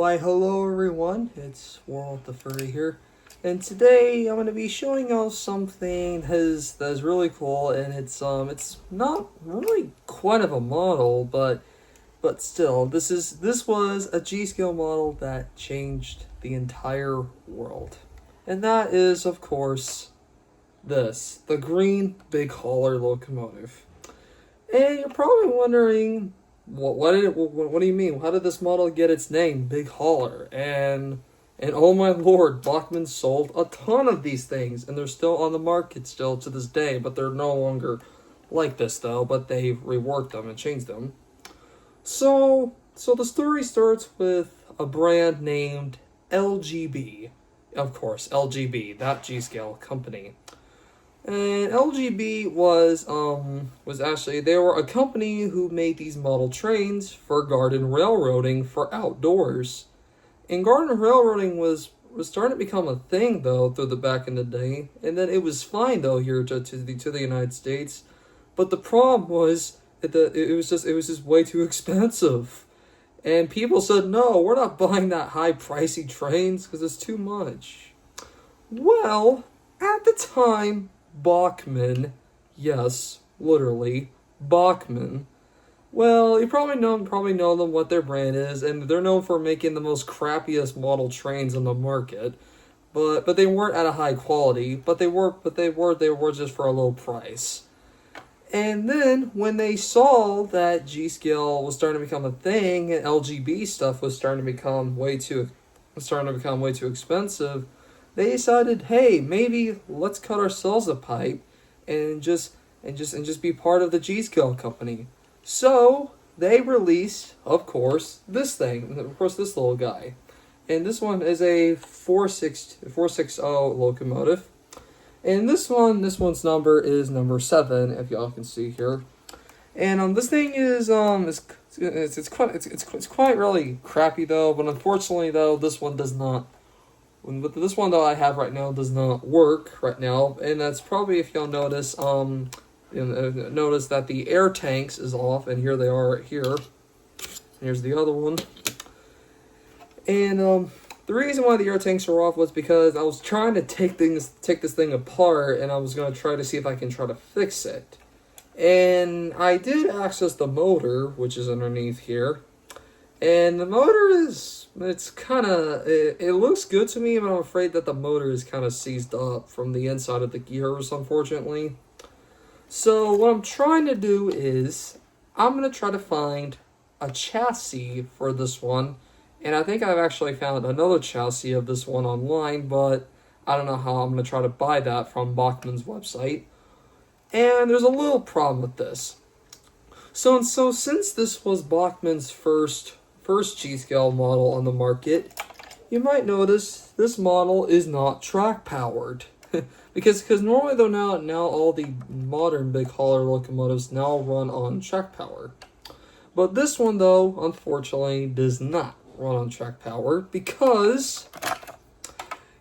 Why, hello everyone, it's World the Furry here, and today I'm going to be showing y'all something that's really cool, and it's not really quite of a model, but still, this was a G-scale model that changed the entire world, and that is, of course, the green big hauler locomotive. And you're probably wondering, what do you mean? How did this model get its name, Big Hauler? And oh my lord, Bachmann sold a ton of these things, and they're still on the market still to this day, but they're no longer like this though, but they've reworked them and changed them. So the story starts with a brand named LGB. Of course, LGB, that G-scale company. And LGB was actually, they were a company who made these model trains for garden railroading for outdoors. And garden railroading was starting to become a thing though through the back in the day, and then it was fine though here to the United States. But the problem was that it was just way too expensive. And people said, no, we're not buying that high pricey trains because it's too much. Well, at the time, Bachmann, yes, literally, Bachmann. Well, you probably know them, what their brand is, and they're known for making the most crappiest model trains on the market. But they weren't at a high quality, but they were just for a low price. And then when they saw that G-scale was starting to become a thing and LGB stuff was starting to become way too expensive, they decided, hey, maybe let's cut ourselves a pipe and just be part of the G-scale company. So they released, of course, this thing, of course, this little guy, and this one is a 460 locomotive, and this one's number is number 7, if y'all can see here, and this thing is it's quite really crappy though, but unfortunately though this one does not. But this one that I have right now does not work right now, and that's probably, if y'all notice, notice that the air tanks is off, and here they are right here. Here's the other one. And the reason why the air tanks are off was because I was trying to take this thing apart, and I was going to try to see if I can try to fix it. And I did access the motor, which is underneath here. And the motor it looks good to me, but I'm afraid that the motor is kind of seized up from the inside of the gears, unfortunately. So what I'm trying to do is, I'm going to try to find a chassis for this one. And I think I've actually found another chassis of this one online, but I don't know how I'm going to try to buy that from Bachmann's website. And there's a little problem with this. So since this was Bachmann's first G-scale model on the market, you might notice this model is not track powered. because normally though now all the modern big hauler locomotives now run on track power. But this one though, unfortunately, does not run on track power because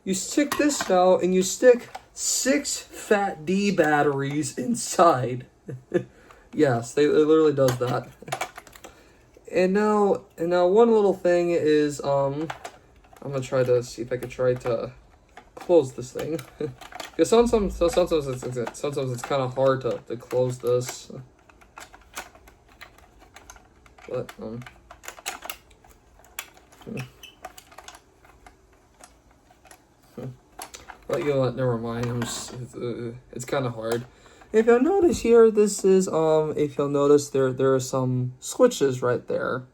you stick this out and you stick 6 Fat D batteries inside. Yes, it literally does that. And now one little thing is, I'm gonna try to see if I can try to close this thing. Because sometimes it's kind of hard to close this. But but you know what? Never mind. It's kind of hard. If you'll notice here, this is if you'll notice there are some switches right there,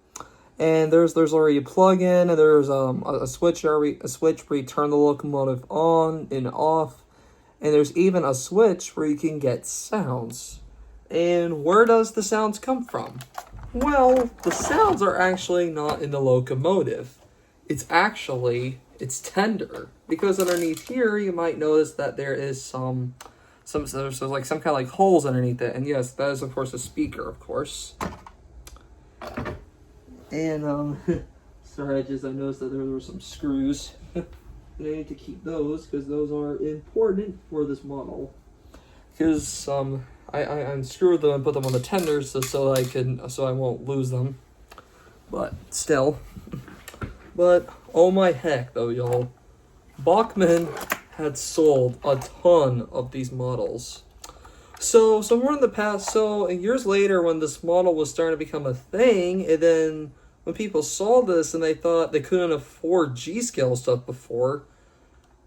and there's already a plug-in, and there's a switch where you turn the locomotive on and off, and there's even a switch where you can get sounds. And where does the sounds come from? Well, the sounds are actually not in the locomotive. It's tender, because underneath here you might notice that there is some kind of holes underneath it, and yes, that is of course a speaker, of course. And sorry, I noticed that there were some screws. And I need to keep those because those are important for this model. Because I unscrewed them and put them on the tenders so I won't lose them. But still. But oh my heck though, y'all. Bachmann had sold a ton of these models. So somewhere in the past, years later when this model was starting to become a thing, and then when people saw this and they thought they couldn't afford G-scale stuff before.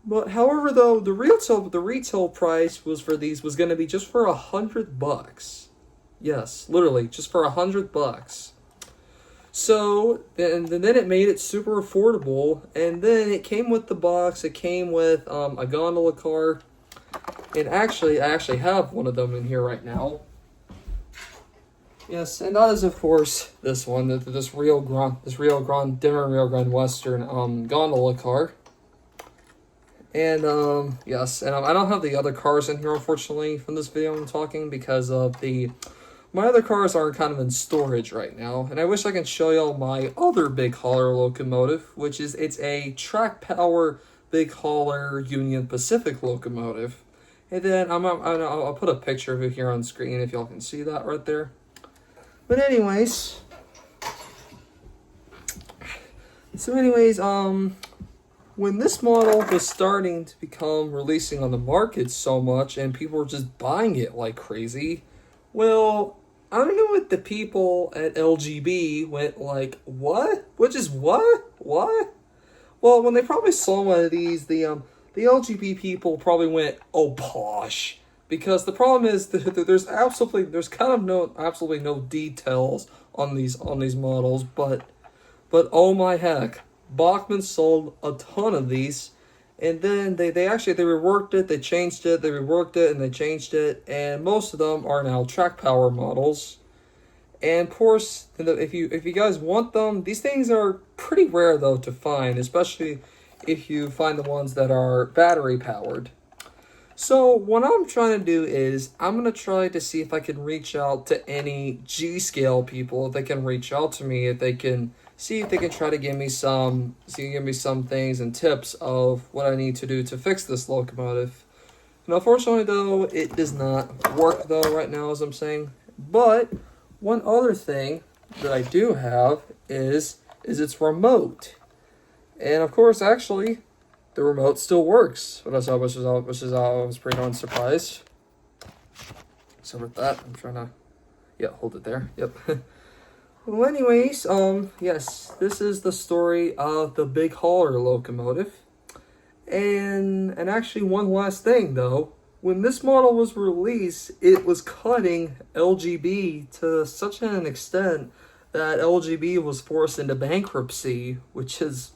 But however though, the retail price was for these was gonna be just for $100. Yes, literally, just for $100. So, and then it made it super affordable, and then it came with the box, it came with a gondola car, and I actually have one of them in here right now. Yes, and that is of course this one, this Rio Grande Dimmer Rio Grande Western gondola car. And yes, and I don't have the other cars in here unfortunately from this video I'm talking because of my other cars are kind of in storage right now, and I wish I could show y'all my other big hauler locomotive, which is it's a track power big hauler Union Pacific locomotive. And then I'll put a picture of it here on screen if y'all can see that right there. But anyways, when this model was starting to become releasing on the market so much and people were just buying it like crazy, well, I don't know what the people at LGB went like, what? Which is what? What? Well, when they probably saw one of these, the LGB people probably went, oh posh. Because the problem is that there's absolutely no details on these models, but oh my heck, Bachmann sold a ton of these, and then they reworked it, they changed it, they reworked it, and they changed it, and most of them are now track power models. And of course, if you guys want them, these things are pretty rare though to find, especially if you find the ones that are battery powered. So what I'm trying to do is I'm going to try to see if I can reach out to any G-scale people, if they can reach out to me, if they can see if they can try to give me some things and tips of what I need to do to fix this locomotive. And unfortunately though, it does not work though right now as I'm saying. But one other thing that I do have is its remote. And of course actually the remote still works, which I was pretty darn surprised. So with that, I'm trying to, hold it there. Yep. Well, anyways, yes, this is the story of the big hauler locomotive. And actually one last thing though, when this model was released, it was cutting LGB to such an extent that LGB was forced into bankruptcy, which is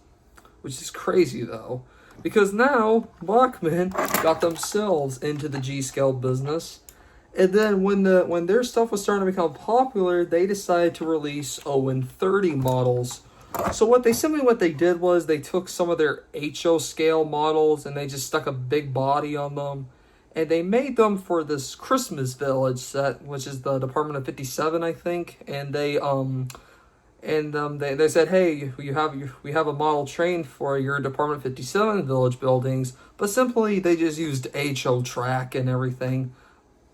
crazy though. Because now Bachmann got themselves into the G-scale business, and then when their stuff was starting to become popular, they decided to release 0-30 models. So what they did was they took some of their HO scale models and they just stuck a big body on them, and they made them for this Christmas Village set, which is the Department of 57, I think, and they said, hey, we have a model train for your Department 57 village buildings, but simply they just used HO track and everything,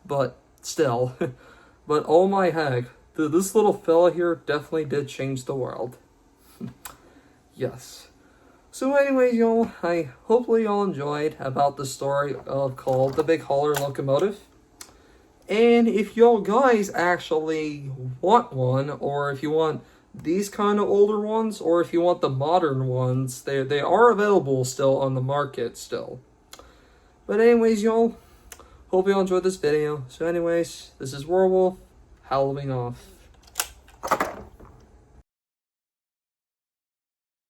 but still. But oh my heck, this little fella here definitely did change the world. Yes. So anyways, y'all, hopefully y'all enjoyed about the story called The Big Hauler Locomotive. And if y'all guys actually want one, or if you want these kind of older ones, or if you want the modern ones, they are available still on the market still. But anyways, y'all, hope y'all enjoyed this video. So anyways, this is Werewolf, howling off.